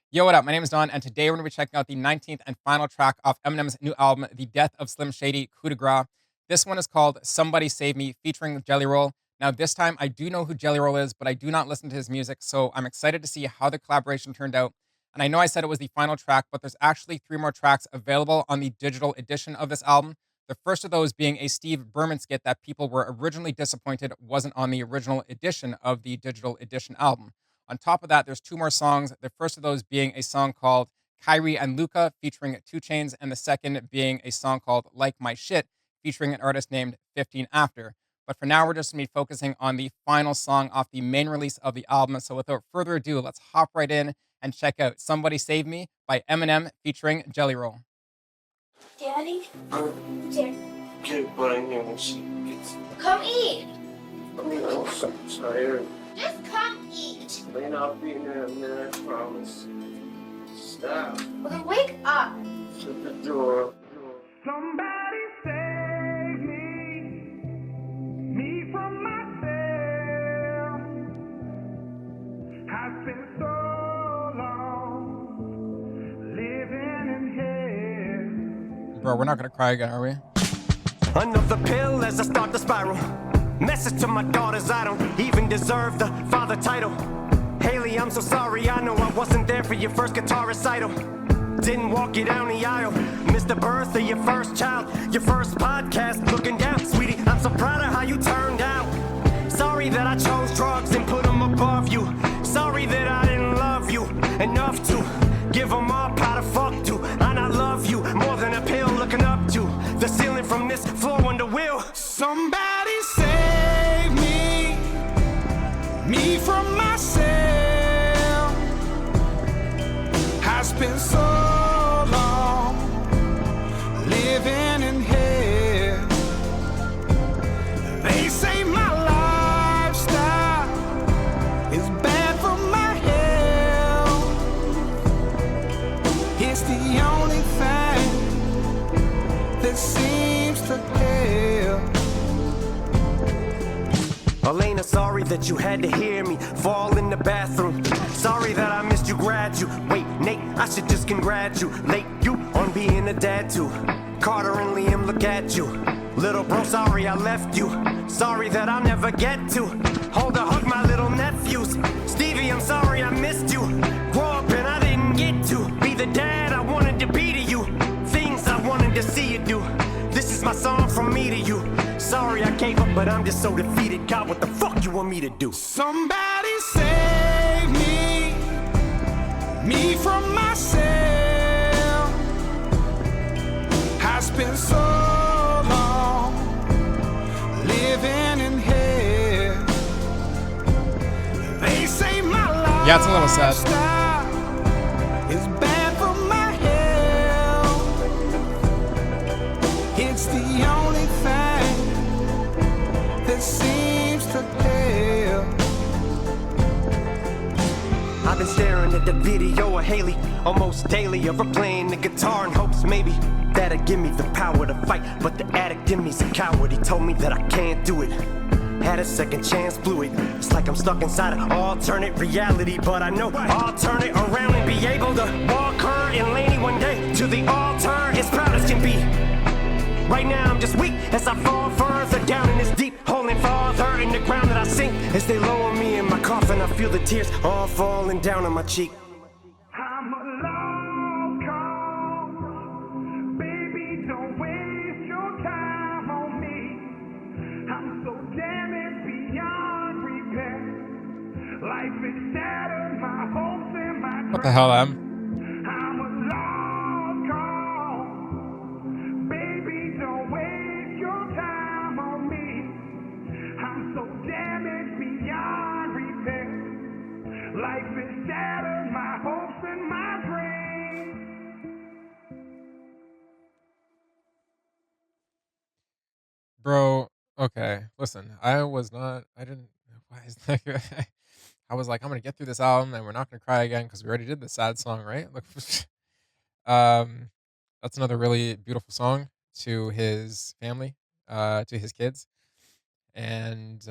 Yo, what up? My name is Don, and today we're going to be checking out the 19th and final track off Eminem's new album, The Death of Slim Shady, Coup de Grace. This one is called Somebody Save Me, featuring Jelly Roll. Now, this time I do know who Jelly Roll is, but I do not listen to his music, so I'm excited to see how the collaboration turned out. And I know I said it was the final track, but there's actually three more tracks available on the digital edition of this album. The first of those being a Steve Berman skit that people were originally disappointed wasn't on the original edition of the digital edition album. On top of that, there's two more songs. The first of those being a song called Kyrie and Luca featuring 2 Chainz, and the second being a song called Like My Shit featuring an artist named 15 After. But for now, we're just going to be focusing on the final song off the main release of the album. So without further ado, let's hop right in and check out Somebody Save Me by Eminem featuring Jelly Roll. Daddy? Here. Get buying here when she gets. Come eat. I'm so tired. Just come eat. May not be in there a minute, I promise. Stop. Okay, wake up. Shut the door. Somebody save me from myself. I've been so long living in hell. Bro, we're not going to cry again, are we? Another pill as I start to spiral. Message to my daughters, I don't even deserve the father title. Haley, I'm so sorry, I know I wasn't there for your first guitar recital. Didn't walk you down the aisle. Missed the birth of your first child. Your first podcast, looking down. Sweetie, I'm so proud of how you turned out. Sorry that I chose drugs and put them above you. Sorry that I didn't love you enough to give them up how to fuck to. And I love you more than a pill looking up to the ceiling from this floor under will. Somebody save me from myself. I spent so long living in hell. They say my lifestyle is bad for my health. It's the only thing that seems to help. Elena, sorry that you had to hear me fall in the bathroom. Sorry that I missed you graduate. Nate, I should just congratulate you on being a dad too. Carter and Liam, look at you. Little bro, sorry I left you. Sorry that I'll never get to hold or hug my little nephews. Stevie, I'm sorry I missed you. Grow up and I didn't get to be the dad I wanted to be to you. Things I wanted to see you do. This is my song from me to you. Sorry I gave up, but I'm just so defeated. God, what the fuck you want me to do? Somebody save me from myself. I spent so long living in hell. They say my life. Yeah, it's a little sad. Is bad for my health. It's the only thing that seems to help. I've been staring at the video of Haley almost daily, of her playing the guitar in hopes maybe that'd give me the power to fight. But the addict in me's a coward. He told me that I can't do it. Had a second chance, blew it. It's like I'm stuck inside an alternate reality, but I know I'll turn it around and be able to walk her and Laney one day to the altar as proud as can be. Right now I'm just weak as I fall further down in this deep hole and farther in the ground that I sink. As they lower me in my coffin, I feel the tears all falling down on my cheek. I'm a lost cause. Baby, don't waste your time on me. I'm so damaged beyond repair. Life is shattered, my hopes and my What the hell, Em? I'm a lost cause. Baby, don't waste your time on me. I'm so damaged beyond repair. Life is shattered, my hopes and my dreams. Bro, okay, listen, I didn't, why is that? I was like, I'm going to get through this album and we're not going to cry again because we already did the sad song, right? Look, um, that's another really beautiful song to his family, to his kids. And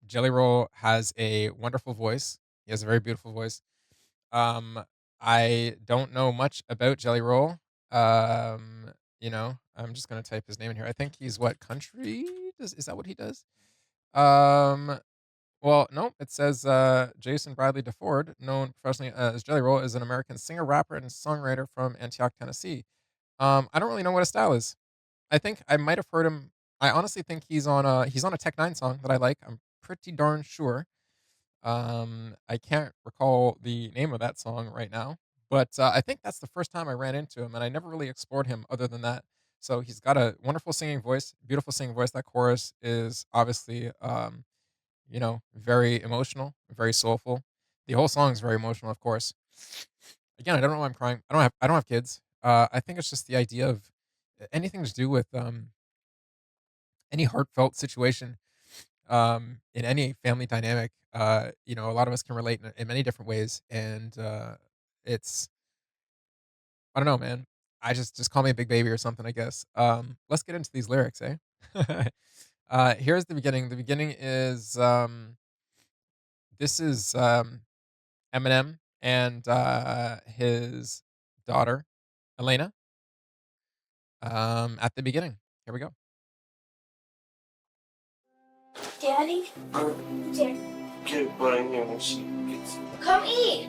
Jelly Roll has a wonderful voice. He has a very beautiful voice. Um, I don't know much about Jelly Roll. Um, I'm just gonna type his name in here. I think he's what country does is that what he does? Um, well, nope. It says Jason Bradley DeFord, known professionally as Jelly Roll, is an American singer, rapper, and songwriter from Antioch, Tennessee. I don't really know what his style is. I think I might have heard him. I honestly think he's on a Tech Nine song that I like. I'm pretty darn sure. I can't recall the name of that song right now, but I think that's the first time I ran into him, and I never really explored him other than that. So he's got a wonderful singing voice, beautiful singing voice. That chorus is obviously, very emotional, very soulful. The whole song is very emotional, of course. Again, I don't know why I'm crying. I don't have kids. I think it's just the idea of anything to do with any heartfelt situation in any family dynamic. A lot of us can relate in many different ways, and it's I don't know, man. I just call me a big baby or something, I guess. Let's get into these lyrics, eh? Here's the beginning. The beginning is this is Eminem and his daughter Elena. At the beginning. Here we go. Daddy? Daddy. Get butt in here when she gets. Come eat.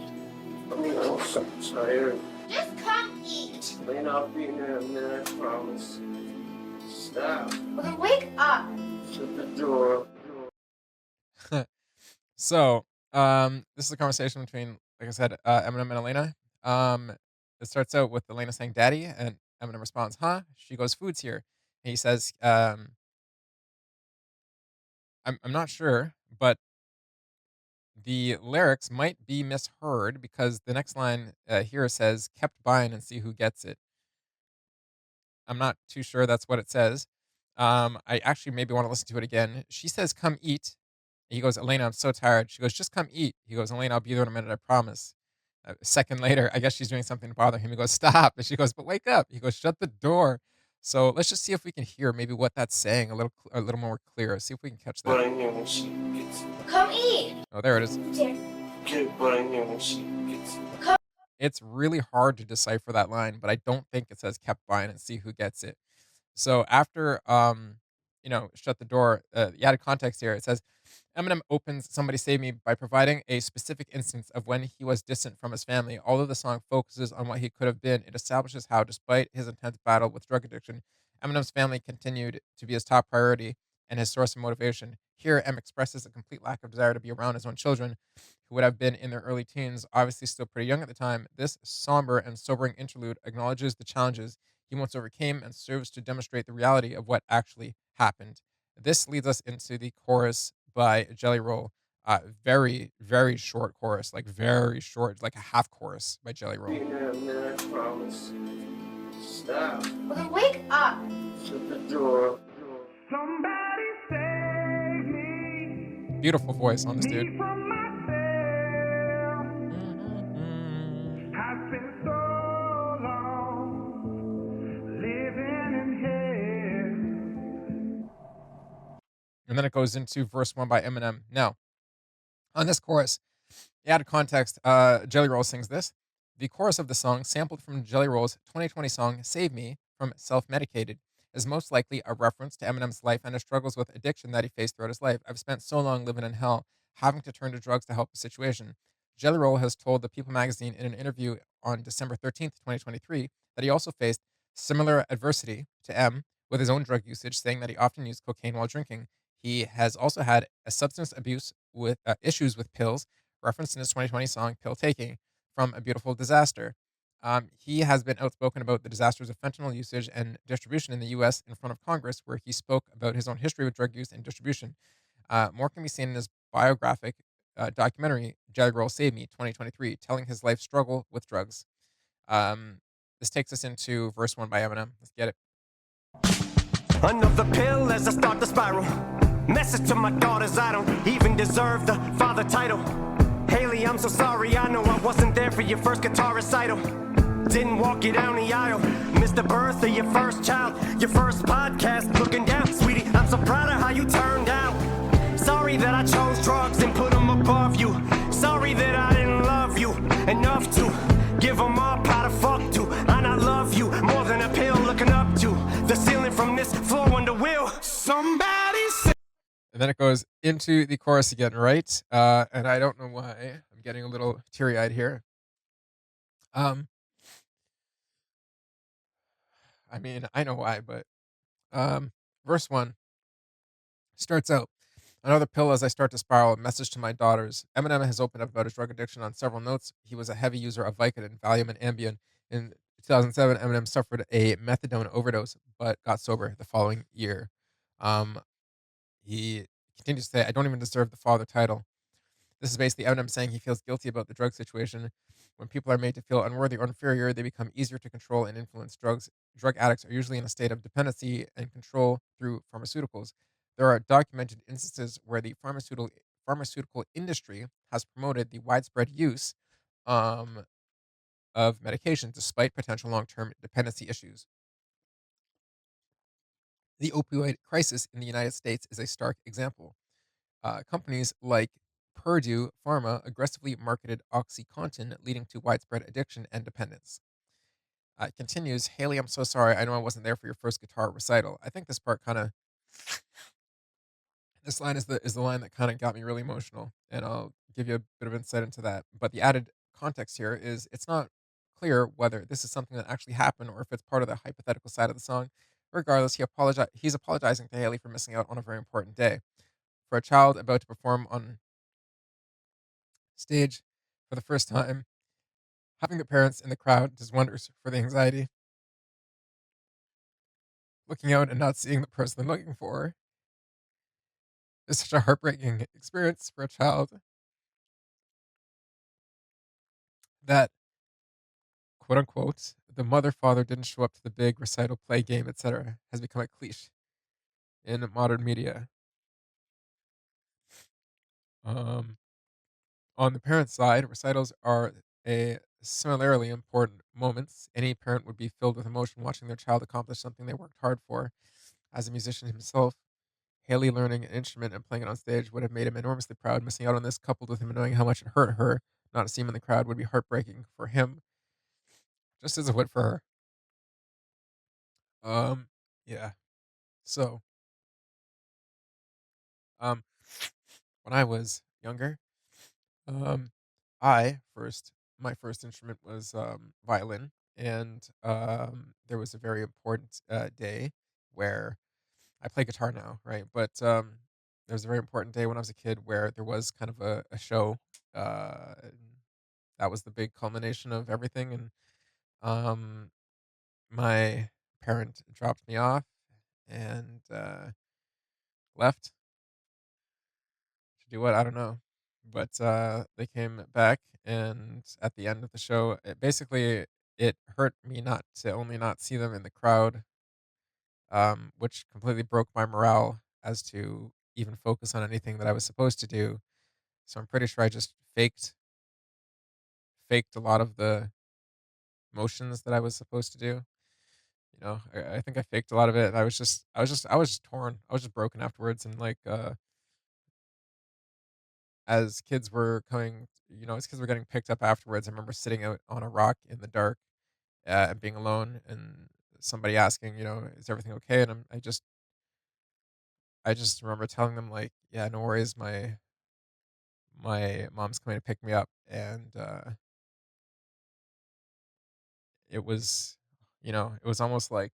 I mean, I'm so tired. Just come eat. Lane, I'll be in there in a minute, I promise. Stop. Well, then wake up. Shut the door. So, this is a conversation between, like I said, Eminem and Elena. It starts out with Elena saying "Daddy," and Eminem responds, "Huh?" She goes, "Food's here." And he says, "I'm not sure, but the lyrics might be misheard because the next line here says, 'Kept buying and see who gets it.' I'm not too sure that's what it says. I actually maybe want to listen to it again. She says, 'Come eat.' He goes, 'Elena, I'm so tired.' She goes, 'Just come eat.' He goes, 'Elena, I'll be there in a minute, I promise.' A second later, I guess she's doing something to bother him. He goes, 'Stop.' And she goes, 'But wake up.' He goes, 'Shut the door.' So let's just see if we can hear maybe what that's saying a little more clear. See if we can catch that. Butt in here when she gets. Come eat. Oh, there it is. Daddy. Get butt in here when she gets. It's really hard to decipher that line, but I don't think it says kept buying and see who gets it. So after shut the door, the added context here, it says Eminem opens Somebody Save Me by providing a specific instance of when he was distant from his family. Although the song focuses on what he could have been, it establishes how, despite his intense battle with drug addiction, Eminem's family continued to be his top priority and his source of motivation. Here, M expresses a complete lack of desire to be around his own children, who would have been in their early teens, obviously still pretty young at the time. This somber and sobering interlude acknowledges the challenges he once overcame and serves to demonstrate the reality of what actually happened. This leads us into the chorus by Jelly Roll. Very, very short chorus, like very short, like a half chorus by Jelly Be Roll. in there in a minute, I promise. Stop. Well, then wake up. Shut the door. Somebody save me, Beautiful voice on this me dude. from myself. I've been so long living in hell. And then it goes into verse 1 by Eminem. Now, on this chorus, the added context, Jelly Roll sings this. The chorus of the song, sampled from Jelly Roll's 2020 song Save Me from Self Medicated, is most likely a reference to Eminem's life and his struggles with addiction that he faced throughout his life. I've spent so long living in hell, having to turn to drugs to help the situation. Jelly Roll has told the People magazine in an interview on December 13th, 2023, that he also faced similar adversity to M with his own drug usage, saying that he often used cocaine while drinking. He has also had a substance abuse with issues with pills, referenced in his 2020 song "Pill Taking" from A Beautiful Disaster. He has been outspoken about the disasters of fentanyl usage and distribution in the U.S. in front of Congress, where he spoke about his own history with drug use and distribution. More can be seen in his biographic documentary "Jelly Roll Save Me" 2023, telling his life struggle with drugs. This takes us into verse 1 by Eminem. Let's get it. Another pill as I start to spiral. Message to my daughters, I don't even deserve the father title. Haley, I'm so sorry, I know I wasn't there for your first guitar recital. Didn't walk you down the aisle. Missed the birth of your first child. Your first podcast, looking down. Sweetie, I'm so proud of how you turned out. Sorry that I chose drugs and put them above you. sorry that I didn't love you enough to give them up how to fuck to. And I love you more than a pill looking up to the ceiling from this floor under will. Somebody say. And then it goes into the chorus again, right? And I don't know why I'm getting a little teary eyed here. Um, I mean, I know why, but um, verse one starts out. Another pill as I start to spiral. A message to my daughters. Eminem has opened up about his drug addiction on several notes. He was a heavy user of Vicodin, Valium, and Ambien. In 2007, Eminem suffered a methadone overdose, but got sober the following year. Um, he continues to say, "I don't even deserve the father title." This is basically Eminem saying he feels guilty about the drug situation. When people are made to feel unworthy or inferior, they become easier to control and influence. Drug addicts are usually in a state of dependency and control through pharmaceuticals. There are documented instances where the pharmaceutical industry has promoted the widespread use um, of medication despite potential long-term dependency issues. The opioid crisis in the United States is a stark example. Companies like Purdue Pharma aggressively marketed OxyContin, leading to widespread addiction and dependence. It continues, Haley, I'm so sorry. I know I wasn't there for your first guitar recital. I think this part kind of, this line is the line that kind of got me really emotional, and I'll give you a bit of insight into that. But the added context here is it's not clear whether this is something that actually happened or if it's part of the hypothetical side of the song. Regardless, he's apologizing to Haley for missing out on a very important day. For a child about to perform on stage for the first time, having the parents in the crowd does wonders for the anxiety. Looking out and not seeing the person they're looking for is such a heartbreaking experience for a child that, quote unquote, the mother father didn't show up to the big recital, play, game, etc., has become a cliche in modern media. Um, on the parent side, recitals are a similarly important moments. Any parent would be filled with emotion watching their child accomplish something they worked hard for. As a musician himself, Haley learning an instrument and playing it on stage would have made him enormously proud. Missing out on this, coupled with him knowing how much it hurt her not to see him in the crowd, would be heartbreaking for him, just as it would for her. Um, yeah. So, um, when I was younger, um, I first my first instrument was violin, and there was a very important day where I play guitar now, right? But there was a very important day when I was a kid where there was kind of a show. And that was the big culmination of everything, and um, my parent dropped me off and left to do what I don't know. But they came back, and at the end of the show, it hurt me not to only not see them in the crowd, which completely broke my morale as to even focus on anything that I was supposed to do. So I'm pretty sure I just faked a lot of the motions that I was supposed to do. I think I faked a lot of it, and I was just torn. I was just broken afterwards, and like as kids were coming, as kids were getting picked up afterwards, I remember sitting out on a rock in the dark and being alone, and somebody asking, is everything okay? And I just remember telling them like, yeah, no worries, my mom's coming to pick me up, and it was, it was almost like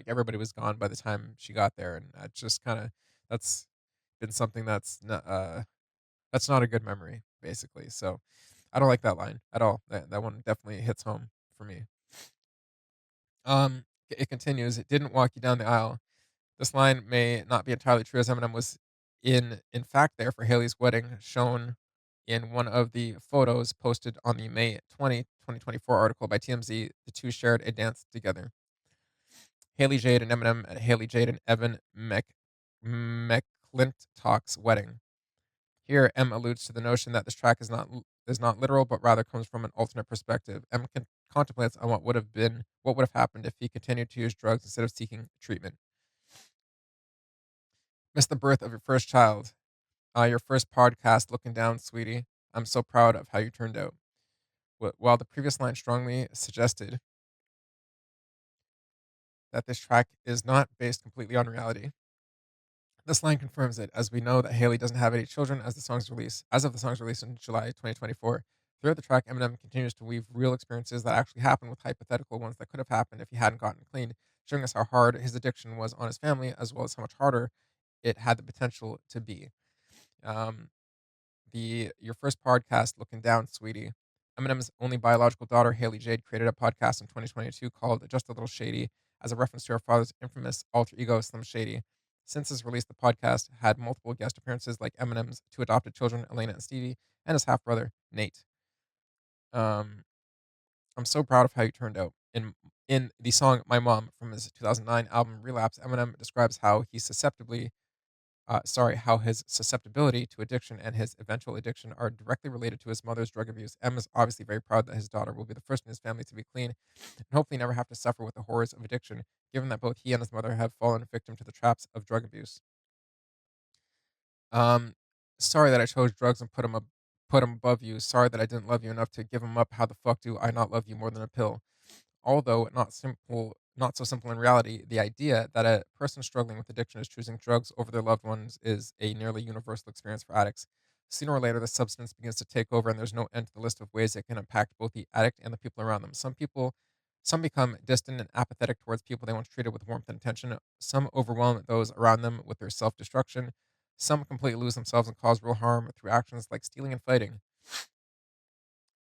everybody was gone by the time she got there, and that just kind of that's been something that's not a good memory, basically. So I don't like that line at all. That one definitely hits home for me. It continues. It didn't walk you down the aisle. This line may not be entirely true, as Eminem was in fact there for Haley's wedding, shown in one of the photos posted on the May 20, 2024 article by TMZ. The two shared a dance together. Haley Jade and Eminem at Haley Jade and Evan McClintock's wedding. Here, M alludes to the notion that this track is not literal, but rather comes from an alternate perspective. M contemplates on what would have happened if he continued to use drugs instead of seeking treatment. Missed the birth of your first child. Your first podcast, looking down, sweetie. I'm so proud of how you turned out. While the previous line strongly suggested that this track is not based completely on reality, this line confirms it, as we know that Haley doesn't have any children as of the song's release in July 2024. Throughout the track, Eminem continues to weave real experiences that actually happened with hypothetical ones that could have happened if he hadn't gotten clean, showing us how hard his addiction was on his family, as well as how much harder it had the potential to be. Um, the Your first podcast, Looking Down, Sweetie. Eminem's only biological daughter, Haley Jade, created a podcast in 2022 called Just a Little Shady as a reference to her father's infamous alter ego, Slim Shady. Since its release, the podcast had multiple guest appearances like Eminem's two adopted children, Elena and Stevie, and his half brother, Nate. Um, I'm so proud of how you turned out. In the song My Mom from his 2009 album Relapse, Eminem describes how his susceptibility to addiction and his eventual addiction are directly related to his mother's drug abuse. M is obviously very proud that his daughter will be the first in his family to be clean and hopefully never have to suffer with the horrors of addiction, given that both he and his mother have fallen victim to the traps of drug abuse. Um, Sorry that I chose drugs and put 'em above you. Sorry that I didn't love you enough to give 'em up. How the fuck do I not love you more than a pill? Although not so simple in reality, the idea that a person struggling with addiction is choosing drugs over their loved ones is a nearly universal experience for addicts. Sooner or later, the substance begins to take over, and there's no end to the list of ways it can impact both the addict and the people around them. Some become distant and apathetic towards people they once treated with warmth and attention. Some overwhelm those around them with their self destruction. Some completely lose themselves and cause real harm through actions like stealing and fighting.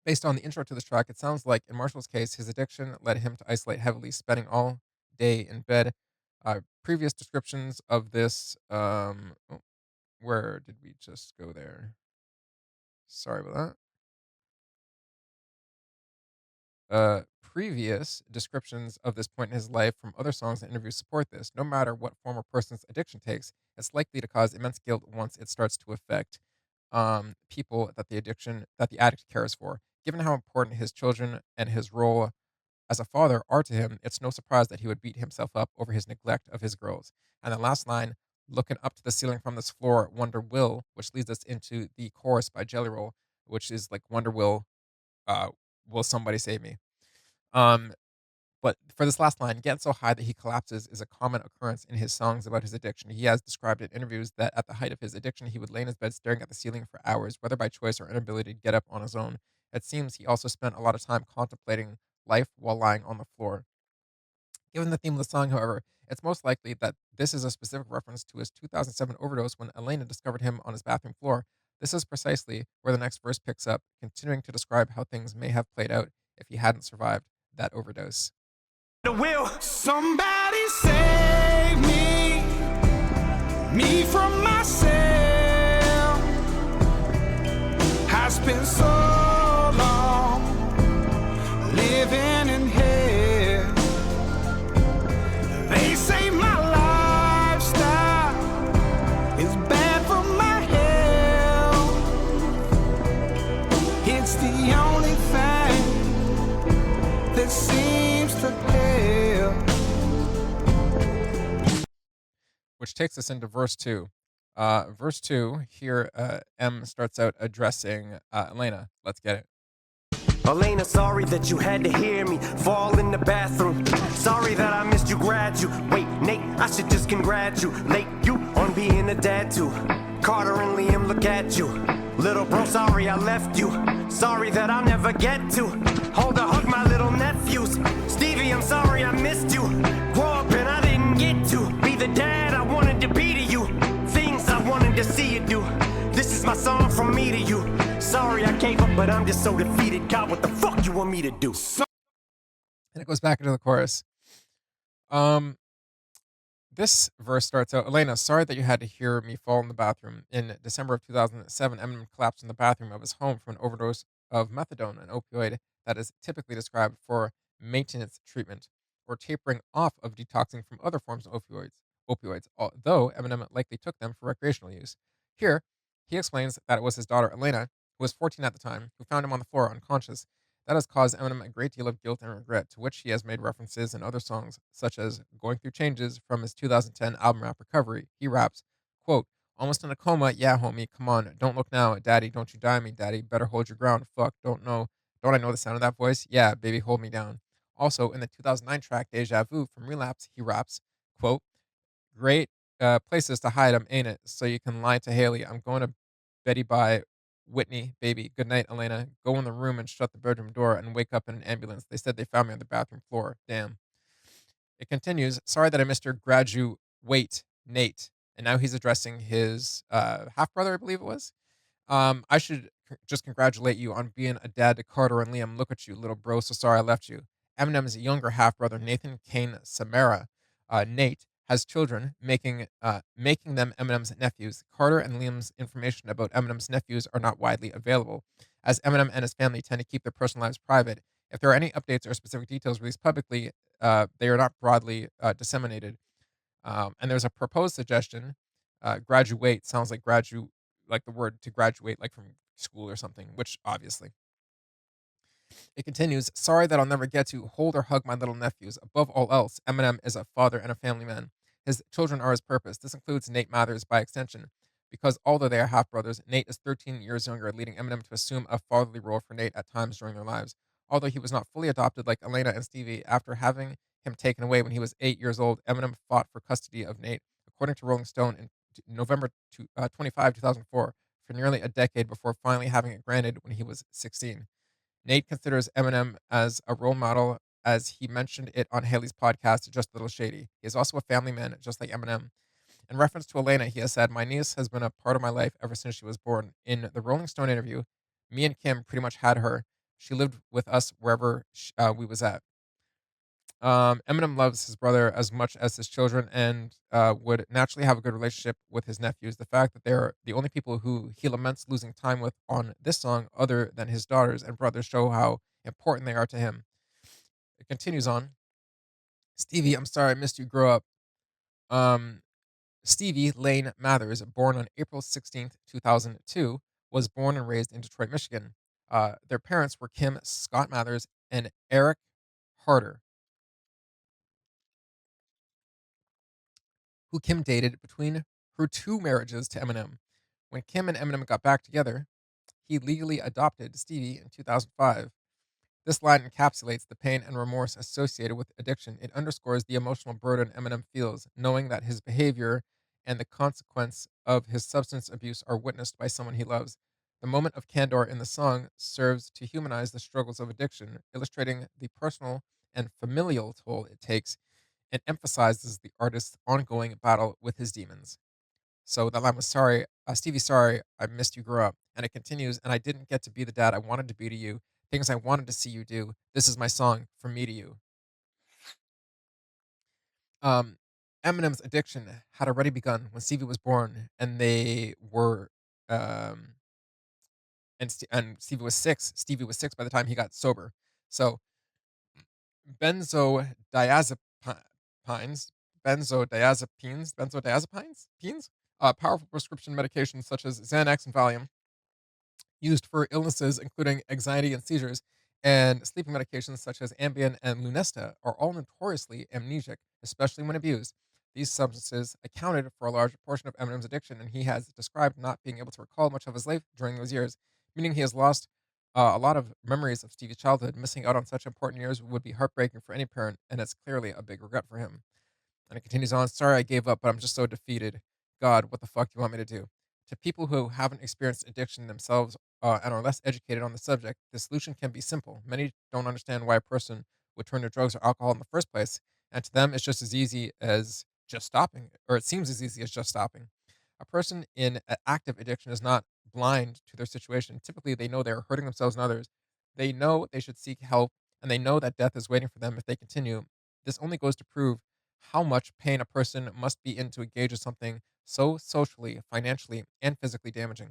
Based on the intro to this track, it sounds like in Marshall's case, his addiction led him to isolate heavily, spending all day in bed. Previous descriptions of this, where did we just go there? Sorry about that. Previous descriptions of this point in his life from other songs and interviews support this. No matter what form a person's addiction takes, it's likely to cause immense guilt once it starts to affect people that the addict cares for. Given how important his children and his role as a father are to him, it's no surprise that he would beat himself up over his neglect of his girls. And the last line, looking up to the ceiling from this floor, wonder will, which leads us into the chorus by Jelly Roll, which is like wonder will somebody save me? Um, but for this last line, getting so high that he collapses is a common occurrence in his songs about his addiction. He has described in interviews that at the height of his addiction, he would lay in his bed staring at the ceiling for hours, whether by choice or inability to get up on his own. It seems he also spent a lot of time contemplating life while lying on the floor. Given the theme of the song, however, it's most likely that this is a specific reference to his 2007 overdose when Elena discovered him on his bathroom floor. This is precisely where the next verse picks up, continuing to describe how things may have played out if he hadn't survived that overdose. The will. Somebody save me from myself. I spent so long living in hell. They say my lifestyle is bad for my health. It's the only thing that seems to help. Which takes us into verse 2. Verse 2, here M starts out addressing Elena. Let's get it. Elena, sorry that you had to hear me fall in the bathroom. Sorry that I missed you graduate. Nate, I should just congratulate you on being a dad too. Carter and Liam, look at you. Little bro, sorry I left you. Sorry that I'll never get to hold or hug my little nephews. Stevie, I'm sorry I missed you. Grow up and I didn't get to be the dad I wanted to be to you. Things I wanted to see you do. This is my song from me to you. Sorry I gave up, but I'm just so defeated. God, what the fuck you want me to do? And it goes back into the chorus. This verse starts out, Elena, sorry that you had to hear me fall in the bathroom. In December of 2007, Eminem collapsed in the bathroom of his home from an overdose of methadone, an opioid that is typically described for maintenance treatment or tapering off of detoxing from other forms of opioids, although Eminem likely took them for recreational use. Here, he explains that it was his daughter, Elena, who was 14 at the time, who found him on the floor unconscious. That has caused Eminem a great deal of guilt and regret, to which he has made references in other songs, such as Going Through Changes from his 2010 album Rap Recovery. He raps, quote, Almost in a coma. Yeah, homie. Come on. Don't look now. Daddy, don't you die me. Daddy, better hold your ground. Fuck. Don't know. Don't I know the sound of that voice? Yeah, baby, hold me down. Also, in the 2009 track Deja Vu from Relapse, he raps, quote, great places to hide 'em, ain't it? So you can lie to Haley. I'm going to Betty by Whitney, baby. Good night, Elena. Go in the room and shut the bedroom door and wake up in an ambulance. They said they found me on the bathroom floor. Damn. It continues. Sorry that I missed your graduate, Nate. And now he's addressing his half brother, I believe it was. I should just congratulate you on being a dad to Carter and Liam. Look at you, little bro. So sorry I left you. Eminem's younger half brother, Nathan Kane Samara, Nate, has children, making them Eminem's nephews. Carter and Liam's information about Eminem's nephews are not widely available, as Eminem and his family tend to keep their personal lives private. If there are any updates or specific details released publicly, they are not broadly disseminated. And there's a proposed suggestion. Graduate sounds like like the word to graduate, like from school or something, which obviously. It continues, sorry that I'll never get to hold or hug my little nephews. Above all else, Eminem is a father and a family man. His children are his purpose. This includes Nate Mathers by extension. Because although they are half brothers, Nate is 13 years younger, leading Eminem to assume a fatherly role for Nate at times during their lives. Although he was not fully adopted like Elena and Stevie, after having him taken away when he was 8 years old, Eminem fought for custody of Nate, according to Rolling Stone in November 25, 2004, for nearly a decade before finally having it granted when he was 16. Nate considers Eminem as a role model, as he mentioned it on Haley's podcast, Just a Little Shady. He is also a family man, just like Eminem. In reference to Elena, he has said, my niece has been a part of my life ever since she was born. In the Rolling Stone interview, me and Kim pretty much had her. She lived with us wherever we was at. Eminem loves his brother as much as his children and would naturally have a good relationship with his nephews. The fact that they're the only people who he laments losing time with on this song, other than his daughters and brothers, show how important they are to him. It continues on. Stevie, I'm sorry I missed you grow up. Um, Stevie Lane Mathers, born on April 16th, 2002, was born and raised in Detroit, Michigan. Their parents were Kim Scott Mathers and Eric Harder, who Kim dated between her two marriages to Eminem. When Kim and Eminem got back together, he legally adopted Stevie in 2005. This line encapsulates the pain and remorse associated with addiction. It underscores the emotional burden Eminem feels, knowing that his behavior and the consequence of his substance abuse are witnessed by someone he loves. The moment of candor in the song serves to humanize the struggles of addiction, illustrating the personal and familial toll it takes, and emphasizes the artist's ongoing battle with his demons. So that line was sorry, Stevie, sorry, I missed you grow up. And it continues, and I didn't get to be the dad I wanted to be to you, things I wanted to see you do. This is my song from me to you. Um, Eminem's addiction had already begun when Stevie was born, and they were, um, and Stevie was six. Stevie was six by the time he got sober. So benzodiazepines, benzodiazepines, powerful prescription medications such as Xanax and Valium, used for illnesses including anxiety and seizures, and sleeping medications such as Ambien and Lunesta are all notoriously amnesic, especially when abused. These substances accounted for a large portion of Eminem's addiction, and he has described not being able to recall much of his life during those years, meaning he has lost a lot of memories of Stevie's childhood. Missing out on such important years would be heartbreaking for any parent, and it's clearly a big regret for him. And it continues on, sorry I gave up, but I'm just so defeated. God, what the fuck do you want me to do? To people who haven't experienced addiction themselves and are less educated on the subject, the solution can be simple. Many don't understand why a person would turn to drugs or alcohol in the first place, and to them, it's just as easy as just stopping, or it seems as easy as just stopping. A person in active addiction is not blind to their situation. Typically, they know they're hurting themselves and others. They know they should seek help, and they know that death is waiting for them if they continue. This only goes to prove how much pain a person must be in to engage in something so socially, financially, and physically damaging.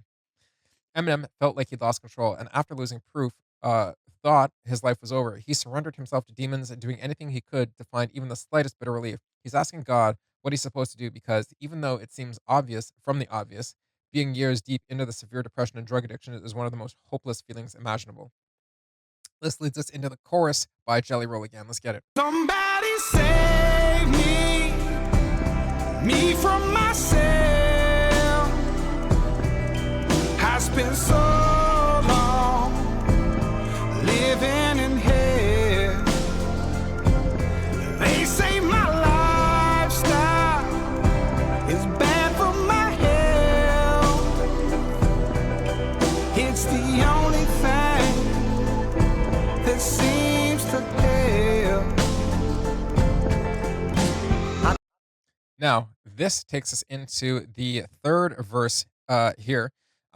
Eminem felt like he'd lost control, and after losing proof, thought his life was over. He surrendered himself to demons and doing anything he could to find even the slightest bit of relief. He's asking God what he's supposed to do because even though it seems obvious from the obvious, being years deep into the severe depression and drug addiction is one of the most hopeless feelings imaginable. This leads us into the chorus by Jelly Roll again. Let's get it. Somebody save me from myself. I spent so long living in hell. They say my lifestyle is bad for my health. It's the only thing that seems to help. Now, this takes us into the third verse here.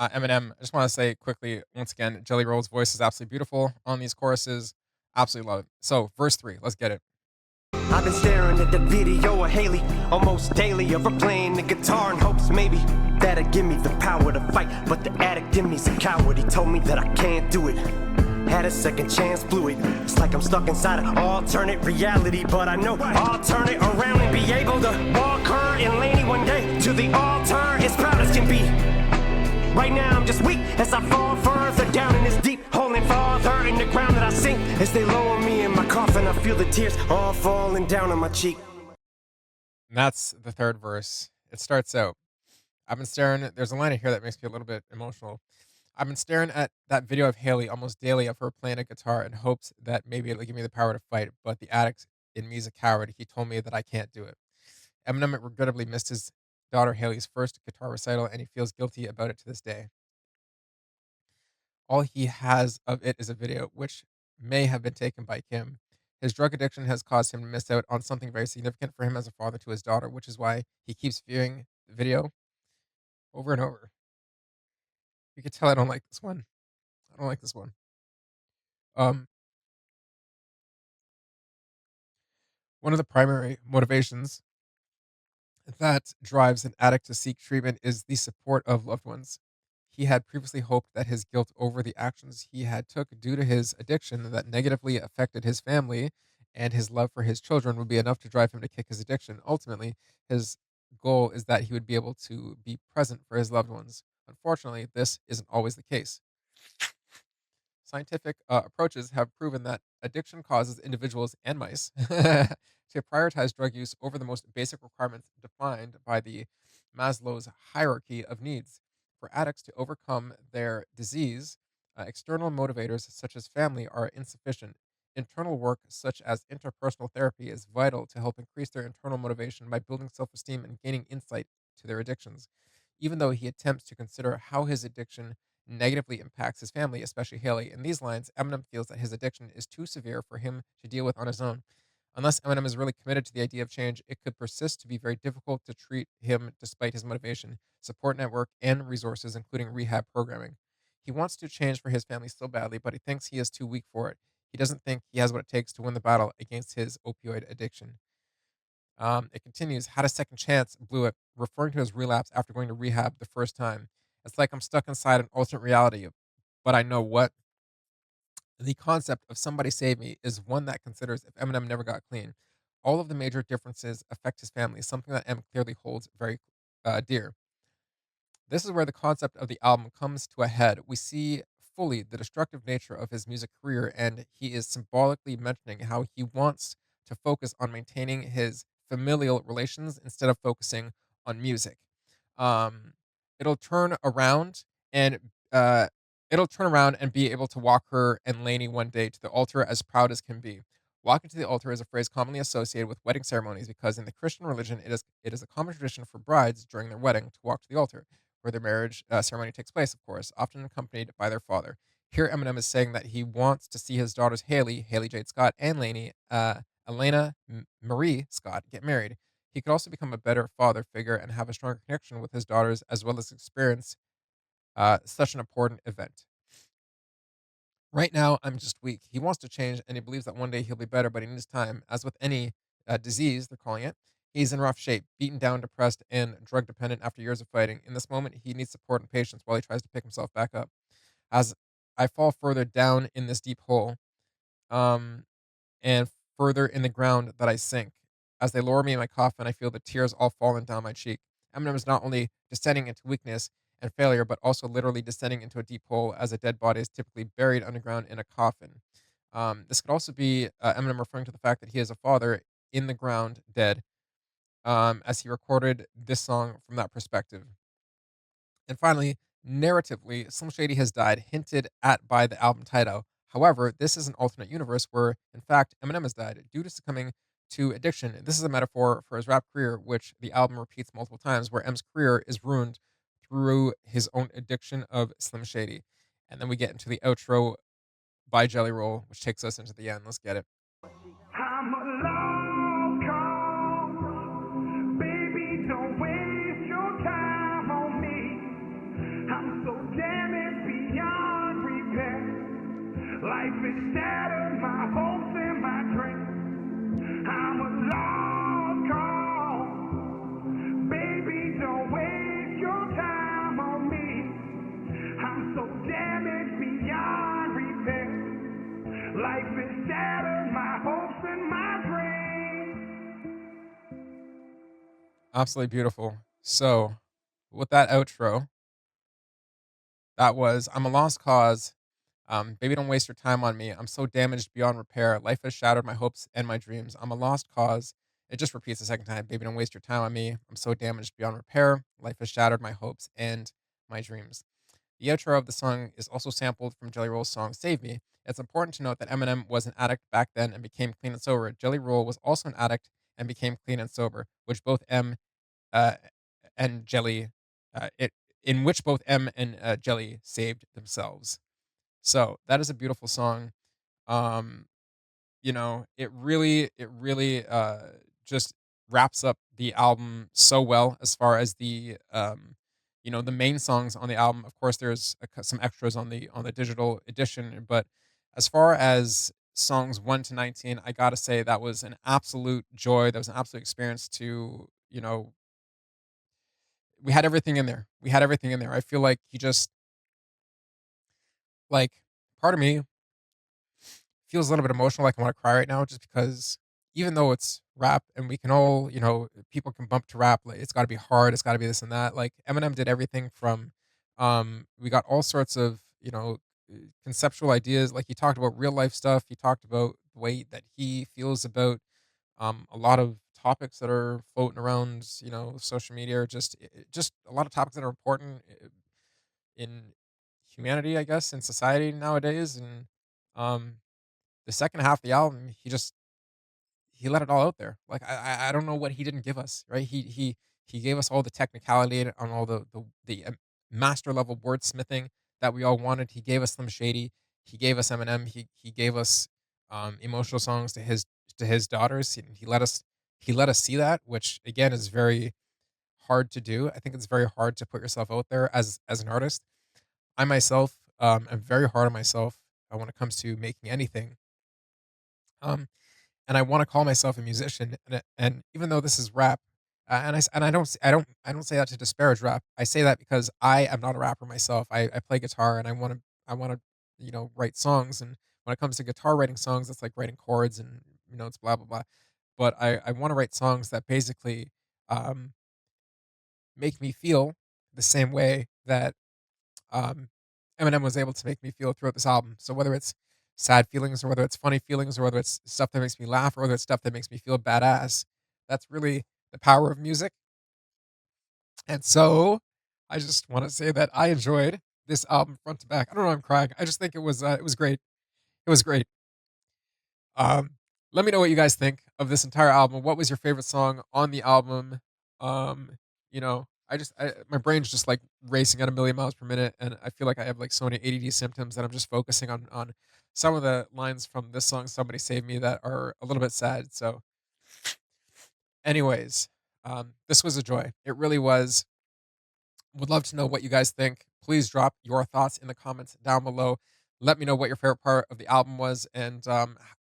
Eminem, I just want to say quickly, once again, Jelly Roll's voice is absolutely beautiful on these choruses. Absolutely love it. So, verse 3, let's get it. I've been staring at the video of Haley almost daily, of her playing the guitar in hopes maybe that'd give me the power to fight. But the addict in me's a coward. He told me that I can't do it. Had a second chance, blew it. It's like I'm stuck inside an alternate reality, but I know I'll turn it around and be able to walk her and Laney one day to the altar as proud as can be. Right now I'm just weak as I fall further down in this deep hole and farther in the ground that I sink. As they lower me in my coffin, I feel the tears all falling down on my cheek. And that's the third verse. It starts out, I've been staring. There's a line in here that makes me a little bit emotional. I've been staring at that video of Haley almost daily of her playing a guitar in hopes that maybe it'll give me the power to fight, but the addict in me is a coward. He told me that I can't do it. Eminem regrettably missed his daughter Haley's first guitar recital, and he feels guilty about it to this day. All he has of it is a video, which may have been taken by Kim. His drug addiction has caused him to miss out on something very significant for him as a father to his daughter, which is why he keeps viewing the video over and over. You can tell I don't like this one. I don't like this one. Um, One of the primary motivations that drives an addict to seek treatment is the support of loved ones. He had previously hoped that his guilt over the actions he had took due to his addiction that negatively affected his family and his love for his children would be enough to drive him to kick his addiction. Ultimately, his goal is that he would be able to be present for his loved ones. Unfortunately, this isn't always the case. Scientific approaches have proven that addiction causes individuals and mice to prioritize drug use over the most basic requirements defined by the Maslow's hierarchy of needs. For addicts to overcome their disease, external motivators such as family are insufficient. Internal work, such as interpersonal therapy, is vital to help increase their internal motivation by building self esteem and gaining insight to their addictions. Even though he attempts to consider how his addiction negatively impacts his family, especially Haley. In these lines, Eminem feels that his addiction is too severe for him to deal with on his own. Unless Eminem is really committed to the idea of change, it could persist to be very difficult to treat him despite his motivation, support network, and resources, including rehab programming. He wants to change for his family so badly, but he thinks he is too weak for it. He doesn't think he has what it takes to win the battle against his opioid addiction. It continues, had a second chance, blew it, referring to his relapse after going to rehab the first time. It's like I'm stuck inside an alternate reality, but I know what. The concept of somebody save me is one that considers if Eminem never got clean, all of the major differences affect his family, something that M clearly holds very dear. This is where the concept of the album comes to a head. We see fully the destructive nature of his music career, and he is symbolically mentioning how he wants to focus on maintaining his familial relations instead of focusing on music. Um, it'll turn around and uh, it'll turn around and be able to walk her and Lainey one day to the altar as proud as can be. Walking to the altar is a phrase commonly associated with wedding ceremonies because in the Christian religion it is a common tradition for brides during their wedding to walk to the altar where their marriage ceremony takes place, of course, often accompanied by their father. Here, Eminem is saying that he wants to see his daughters Haley Jade Scott, and Lainey, Elena Marie Scott, get married. He could also become a better father figure and have a stronger connection with his daughters, as well as experience such an important event. Right now, I'm just weak. He wants to change, and he believes that one day he'll be better, but he needs time. As with any disease, they're calling it, he's in rough shape, beaten down, depressed, and drug dependent after years of fighting. In this moment, he needs support and patience while he tries to pick himself back up. As I fall further down in this deep hole, um, and further in the ground that I sink. As they lower me in my coffin, I feel the tears all falling down my cheek. Eminem is not only descending into weakness and failure, but also literally descending into a deep hole as a dead body is typically buried underground in a coffin. This could also be Eminem referring to the fact that he is a father in the ground, dead, as he recorded this song from that perspective. And finally, Narratively, Slim Shady has died, hinted at by the album title. However, this is an alternate universe where, in fact, Eminem has died due to succumbing to addiction. This is a metaphor for his rap career, which the album repeats multiple times, where M's career is ruined through his own addiction of Slim Shady. And then we get into the outro by Jelly Roll, which takes us into the end. Let's get it. I'm a long call. Baby, don't waste your time on me. I'm so damaged beyond repair. Life is shattered, my hopes and my dreams. I'm a long call. Baby, don't waste your time on me. I'm so damaged beyond repair. Life is shattered, my hopes and my dreams. Absolutely beautiful. So, with that outro, that was I'm a lost cause. Baby, don't waste your time on me. I'm so damaged beyond repair. Life has shattered my hopes and my dreams. I'm a lost cause. It just repeats the second time. Baby, don't waste your time on me. I'm so damaged beyond repair. Life has shattered my hopes and my dreams. The outro of the song is also sampled from Jelly Roll's song Save Me. It's important to note that Eminem was an addict back then and became clean and sober. Jelly Roll was also an addict and became clean and sober, which both M uh, and Jelly, it in which both M and Jelly saved themselves. So that is a beautiful song. Um, it really just wraps up the album so well as far as the main songs on the album. Of course, there's some extras on the digital edition, but as far as songs 1 to 19, I gotta say that was an absolute joy. That was an absolute experience to we had everything in there. We had everything in there. I feel like he just like part of me feels a little bit emotional, like I want to cry right now, just because even though it's rap and we can all, people can bump to rap, like it's got to be hard, it's got to be this and that. Like Eminem did everything from, we got all sorts of, conceptual ideas. Like he talked about real life stuff. He talked about the way that he feels about a lot of topics that are floating around, social media, or just a lot of topics that are important in humanity, I guess, in society nowadays. And um, the second half of the album, he let it all out there. Like I don't know what he didn't give us, right? He gave us all the technicality on all the master level wordsmithing that we all wanted. He gave us Slim Shady. He gave us Eminem. He gave us emotional songs to his daughters. He let us see that, which again is very hard to do. I think it's very hard to put yourself out there as an artist. I myself am very hard on myself when it comes to making anything. Um, and I want to call myself a musician. And even though this is rap, and I don't say that to disparage rap. I say that because I am not a rapper myself. I play guitar and I want to write songs. And when it comes to guitar writing songs, it's like writing chords and it's blah blah blah. But I want to write songs that basically um, make me feel the same way that um, Eminem was able to make me feel throughout this album. So whether it's sad feelings or whether it's funny feelings or whether it's stuff that makes me laugh or whether it's stuff that makes me feel badass, that's really the power of music. And so I just want to say that I enjoyed this album front to back. I don't know, I'm crying. I just think it was great. It was great. Um, Let me know what you guys think of this entire album. What was your favorite song on the album? My brain's just like racing at a million miles per minute, and I feel like I have like so many ADD symptoms that I'm just focusing on some of the lines from this song, "Somebody Save Me," that are a little bit sad. So, anyways, this was a joy. It really was. Would love to know what you guys think. Please drop your thoughts in the comments down below. Let me know what your favorite part of the album was and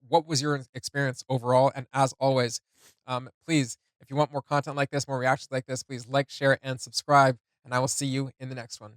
what was your experience overall. And as always, please, if you want more content like this, more reactions like this, please like, share, and subscribe. And I will see you in the next one.